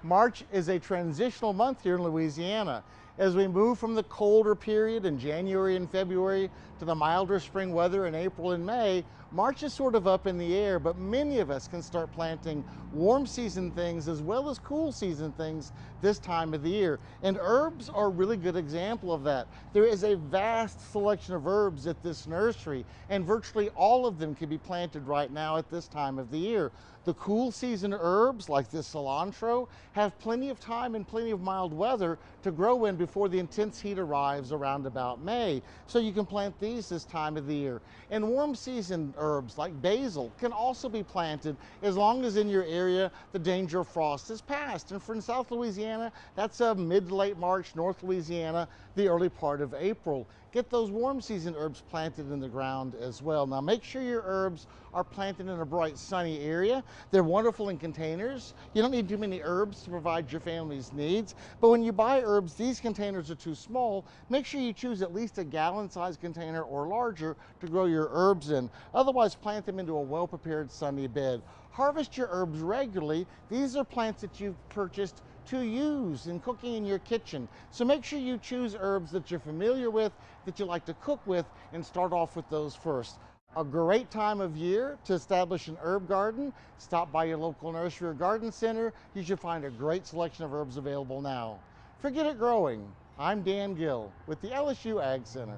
March is a transitional month here in Louisiana. As we move from the colder period in January and February to the milder spring weather in April and May, March is sort of up in the air, but many of us can start planting warm season things as well as cool season things this time of the year. And herbs are a really good example of that. There is a vast selection of herbs at this nursery, and virtually all of them can be planted right now at this time of the year. The cool season herbs like this cilantro have plenty of time and plenty of mild weather to grow in before the intense heat arrives around about May. So you can plant these this time of the year. And warm season herbs like basil can also be planted as long as in your area the danger of frost is past. And for in South Louisiana, that's mid to late March, North Louisiana, the early part of April. Get those warm season herbs planted in the ground as well. Now make sure your herbs are planted in a bright sunny area. They're wonderful in containers. You don't need too many herbs to provide your family's needs, but when you buy herbs, these containers are too small. Make sure you choose at least a gallon-sized container or larger to grow your herbs in. Otherwise, plant them into a well-prepared sunny bed. Harvest your herbs regularly. These are plants that you've purchased to use in cooking in your kitchen. So make sure you choose herbs that you're familiar with, that you like to cook with, and start off with those first. A great time of year to establish an herb garden. Stop by your local nursery or garden center. You should find a great selection of herbs available now. Forget it growing. I'm Dan Gill with the LSU AgCenter.